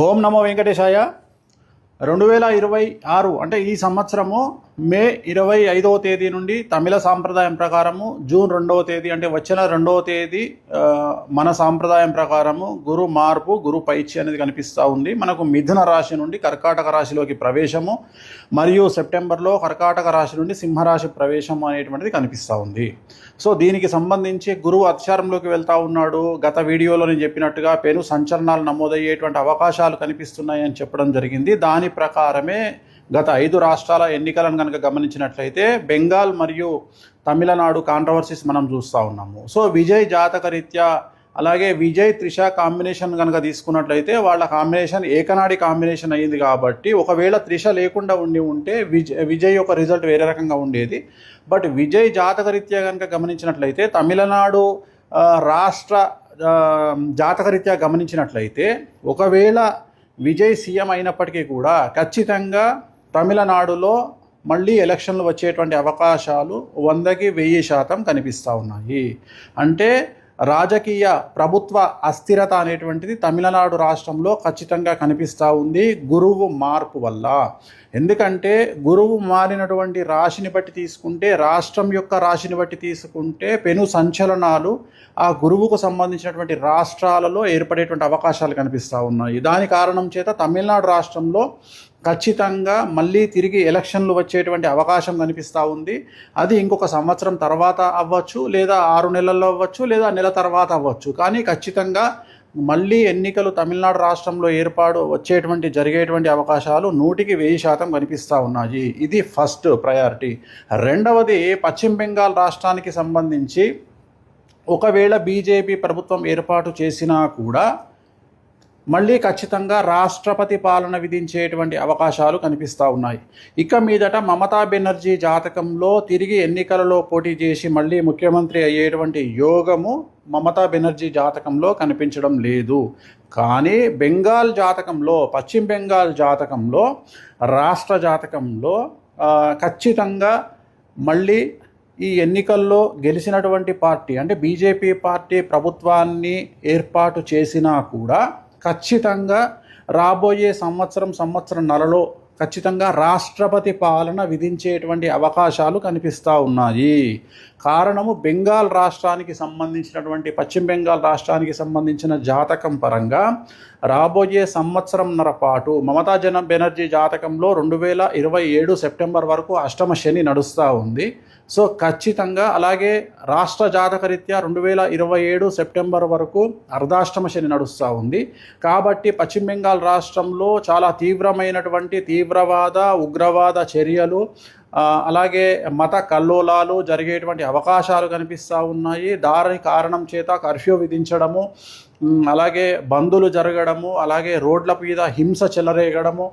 ఓం నమో వెంకటేశాయ. 2026 అంటే ఈ సంవత్సరము మే 25వ తేదీ నుండి తమిళ సాంప్రదాయం ప్రకారము జూన్ 2వ తేదీ అంటే వచ్చిన 2వ తేదీ మన సాంప్రదాయం ప్రకారము గురు మార్పు గురు పైచి అనేది కనిపిస్తూ ఉంది. మనకు మిథున రాశి నుండి కర్కాటక రాశిలోకి ప్రవేశము మరియు సెప్టెంబర్లో కర్కాటక రాశి నుండి సింహరాశి ప్రవేశం అనేటువంటిది కనిపిస్తూ ఉంది. సో దీనికి సంబంధించి గురువు అతిచారంలోకి వెళ్తూ ఉన్నాడు. గత వీడియోలో నేను చెప్పినట్టుగా పెను సంచలనాలు నమోదయ్యేటువంటి అవకాశాలు కనిపిస్తున్నాయని చెప్పడం జరిగింది. దాని ప్రకారమే గత 5 రాష్ట్రాల ఎన్నికలను కనుక గమనించినట్లయితే బెంగాల్ మరియు తమిళనాడు కాంట్రవర్సీస్ మనం చూస్తూ ఉన్నాము. సో విజయ్ జాతకరీత్యా అలాగే విజయ్ త్రిష కాంబినేషన్ కనుక తీసుకున్నట్లయితే వాళ్ళ కాంబినేషన్ ఏకనాడి కాంబినేషన్ అయ్యింది. కాబట్టి ఒకవేళ త్రిష లేకుండా ఉంటే విజయ్ యొక్క రిజల్ట్ వేరే రకంగా ఉండేది. బట్ విజయ్ జాతకరీత్యా కనుక గమనించినట్లయితే తమిళనాడు రాష్ట్ర జాతకరీత్యా గమనించినట్లయితే ఒకవేళ విజయ్ సీఎం అయినప్పటికీ కూడా ఖచ్చితంగా తమిళనాడులో మళ్ళీ ఎలక్షన్లు వచ్చేటువంటి అవకాశాలు 100కి 1000% కనిపిస్తూ ఉన్నాయి. అంటే రాజకీయ ప్రభుత్వ అస్థిరత అనేటువంటిది తమిళనాడు రాష్ట్రంలో ఖచ్చితంగా కనిపిస్తూ ఉంది గురువు మార్పు వల్ల. ఎందుకంటే గురువు మారినటువంటి రాశిని బట్టి తీసుకుంటే, రాష్ట్రం యొక్క రాశిని బట్టి తీసుకుంటే పెను సంచలనాలు ఆ గురువుకు సంబంధించినటువంటి రాష్ట్రాలలో ఏర్పడేటువంటి అవకాశాలు కనిపిస్తూ ఉన్నాయి. దాని కారణం చేత తమిళనాడు రాష్ట్రంలో ఖచ్చితంగా మళ్ళీ తిరిగి ఎలక్షన్లు వచ్చేటువంటి అవకాశం కనిపిస్తూ ఉంది. అది ఇంకొక సంవత్సరం తర్వాత అవ్వచ్చు, లేదా 6 నెలల్లో అవ్వచ్చు, లేదా నెల తర్వాత అవ్వచ్చు. కానీ ఖచ్చితంగా మళ్ళీ ఎన్నికలు తమిళనాడు రాష్ట్రంలో జరిగేటువంటి అవకాశాలు 100కి 1000% కనిపిస్తూ ఉన్నాయి. ఇది ఫస్ట్ ప్రయారిటీ. రెండవది, పశ్చిమ బెంగాల్ రాష్ట్రానికి సంబంధించి ఒకవేళ బీజేపీ ప్రభుత్వం ఏర్పాటు చేసినా కూడా మళ్ళీ ఖచ్చితంగా రాష్ట్రపతి పాలన విధించేటువంటి అవకాశాలు కనిపిస్తూ ఉన్నాయి. ఇక మీదట మమతా బెనర్జీ జాతకంలో తిరిగి ఎన్నికలలో పోటీ చేసి మళ్ళీ ముఖ్యమంత్రి అయ్యేటువంటి యోగము మమతా బెనర్జీ జాతకంలో కనిపించడం లేదు. కానీ బెంగాల్ జాతకంలో, పశ్చిమ బెంగాల్ జాతకంలో, రాష్ట్ర జాతకంలో ఖచ్చితంగా మళ్ళీ ఈ ఎన్నికల్లో గెలిచినటువంటి పార్టీ అంటే బీజేపీ పార్టీ ప్రభుత్వాన్ని ఏర్పాటు చేసినా కూడా ఖచ్చితంగా రాబోయే సంవత్సరంన్నరలో ఖచ్చితంగా రాష్ట్రపతి పాలన విధించేటువంటి అవకాశాలు కనిపిస్తూ ఉన్నాయి. కారణము బెంగాల్ రాష్ట్రానికి సంబంధించినటువంటి పశ్చిమ బెంగాల్ రాష్ట్రానికి సంబంధించిన జాతకం పరంగా రాబోయే సంవత్సరంన్నర పాటు మమతా బెనర్జీ జాతకంలో 2027 సెప్టెంబర్ వరకు అష్టమ శని నడుస్తూ ఉంది. సో ఖచ్చితంగా అలాగే రాష్ట్ర జాతకరీత్యా 2027 సెప్టెంబర్ వరకు అర్ధాష్టమ శని నడుస్తూ ఉంది. కాబట్టి పశ్చిమ బెంగాల్ రాష్ట్రంలో చాలా తీవ్రమైనటువంటి తీవ్రవాద ఉగ్రవాద చర్యలు అలాగే మత కల్లోలాలు జరిగేటువంటి అవకాశాలు కనిపిస్తూ ఉన్నాయి. దాని కారణం చేత కర్ఫ్యూ విధించడము, అలాగే బందులు జరగడము, అలాగే రోడ్ల మీద హింస చెలరేగడము,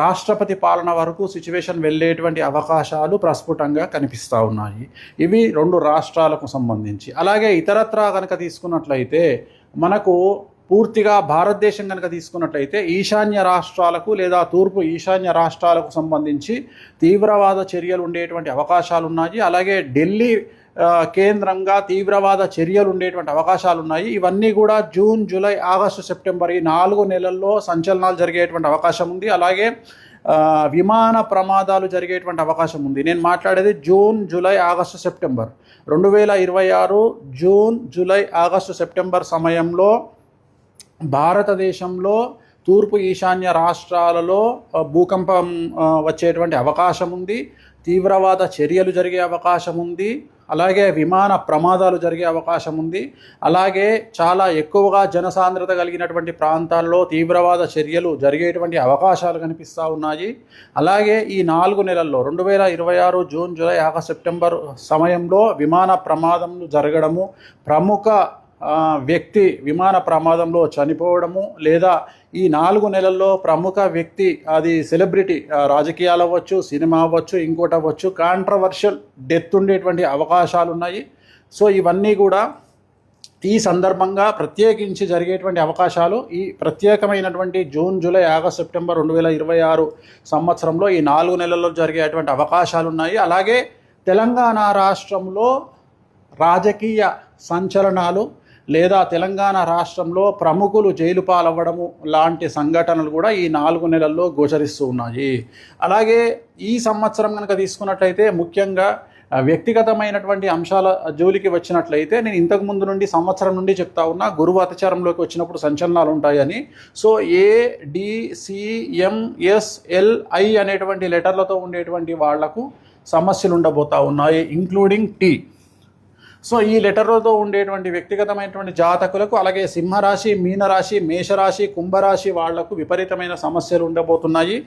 రాష్ట్రపతి పాలన వరకు సిచ్యువేషన్ వెళ్ళేటువంటి అవకాశాలు ప్రస్ఫుటంగా కనిపిస్తూ ఉన్నాయి. ఇవి 2 రాష్ట్రాలకు సంబంధించి. అలాగే ఇతరత్రా కనుక తీసుకున్నట్లయితే మనకు పూర్తిగా భారతదేశం కనుక తీసుకున్నట్లయితే ఈశాన్య రాష్ట్రాలకు లేదా తూర్పు ఈశాన్య రాష్ట్రాలకు సంబంధించి తీవ్రవాద చర్యలు ఉండేటువంటి అవకాశాలు ఉన్నాయి. అలాగే ఢిల్లీ కేంద్రంగా తీవ్రవాద చర్యలు ఉండేటువంటి అవకాశాలు ఉన్నాయి. ఇవన్నీ కూడా జూన్, జూలై, ఆగస్టు, సెప్టెంబర్ ఈ 4 నెలల్లో సంచలనాలు జరిగేటువంటి అవకాశం ఉంది. అలాగే విమాన ప్రమాదాలు జరిగేటువంటి అవకాశం ఉంది. నేను మాట్లాడేది June, July, August, September 2026 June, July, August, September సమయంలో భారతదేశంలో తూర్పు ఈశాన్య రాష్ట్రాలలో భూకంపం వచ్చేటువంటి అవకాశం ఉంది. తీవ్రవాద చర్యలు జరిగే అవకాశం ఉంది. అలాగే విమాన ప్రమాదాలు జరిగే అవకాశం ఉంది. అలాగే చాలా ఎక్కువగా జనసాంద్రత కలిగినటువంటి ప్రాంతాల్లో తీవ్రవాద చర్యలు జరిగేటువంటి అవకాశాలు కనిపిస్తూ ఉన్నాయి. అలాగే ఈ 4 నెలల్లో 2026 జూన్, జూలై, ఆగస్టు, సెప్టెంబర్ సమయంలో విమాన ప్రమాదములు జరగడము, ప్రముఖ వ్యక్తి విమాన ప్రమాదంలో చనిపోవడము, లేదా ఈ 4 నెలల్లో ప్రముఖ వ్యక్తి, అది సెలబ్రిటీ, రాజకీయాలు అవ్వచ్చు, సినిమా అవ్వచ్చు, ఇంకోటి అవ్వచ్చు, కాంట్రవర్షియల్ డెత్ ఉండేటువంటి అవకాశాలు ఉన్నాయి. సో ఇవన్నీ కూడా ఈ సందర్భంగా ప్రత్యేకించి జరిగేటువంటి అవకాశాలు ఈ ప్రత్యేకమైనటువంటి జూన్, జూలై, ఆగస్టు, సెప్టెంబర్ 2026 సంవత్సరంలో ఈ 4 నెలల్లో జరిగేటువంటి అవకాశాలు ఉన్నాయి. అలాగే తెలంగాణ రాష్ట్రంలో రాజకీయ సంచలనాలు లేదా తెలంగాణ రాష్ట్రంలో ప్రముఖులు జైలు పాలవ్వడము లాంటి సంఘటనలు కూడా ఈ 4 నెలల్లో గోచరిస్తూ ఉన్నాయి. అలాగే ఈ సంవత్సరం కనుక తీసుకున్నట్లయితే ముఖ్యంగా వ్యక్తిగతమైనటువంటి అంశాల జోలికి వచ్చినట్లయితే నేను ఇంతకు ముందు నుండి సంవత్సరం నుండి చెప్తా ఉన్నా, గురువు అతిచారంలోకి వచ్చినప్పుడు సంచలనాలు ఉంటాయని. సో ADCMSLI అనేటువంటి లెటర్లతో ఉండేటువంటి వాళ్లకు సమస్యలు ఉండబోతా ఉన్నాయి, ఇంక్లూడింగ్ T. సో ఈ లెటర్లతో ఉండేటువంటి వ్యక్తిగతమైనటువంటి జాతకులకు, అలాగే సింహరాశి, మీనరాశి, మేషరాశి, కుంభరాశి వాళ్లకు విపరీతమైన సమస్యలు ఉండబోతున్నాయి.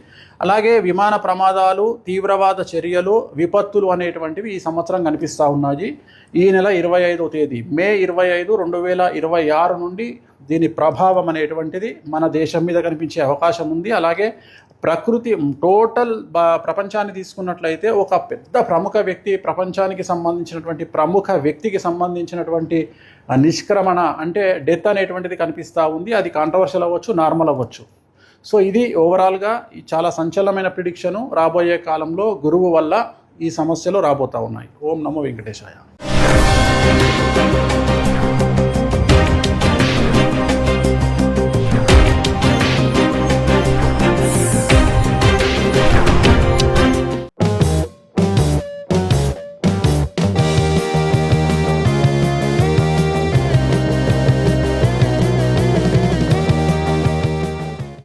అలాగే విమాన ప్రమాదాలు, తీవ్రవాద చర్యలు, విపత్తులు అనేటువంటివి ఈ సంవత్సరం కనిపిస్తూ ఉన్నాయి. ఈ నెల 25వ తేదీ మే 25, 2026 నుండి దీని ప్రభావం అనేటువంటిది మన దేశం మీద కనిపించే అవకాశం ఉంది. అలాగే ప్రకృతి టోటల్ ప్రపంచాన్ని తీసుకున్నట్లయితే ఒక పెద్ద ప్రముఖ వ్యక్తి, ప్రపంచానికి సంబంధించినటువంటి ప్రముఖ వ్యక్తికి సంబంధించినటువంటి నిష్క్రమణ అంటే డెత్ అనేటువంటిది కనిపిస్తూ ఉంది. అది కాంట్రవర్షియల్ అవ్వచ్చు, నార్మల్ అవ్వచ్చు. సో ఇది ఓవరాల్గా చాలా సంచలనమైన ప్రిడిక్షను. రాబోయే కాలంలో గురువు వల్ల ఈ సమస్యలు రాబోతూ ఉన్నాయి. ఓం నమో వెంకటేశాయ.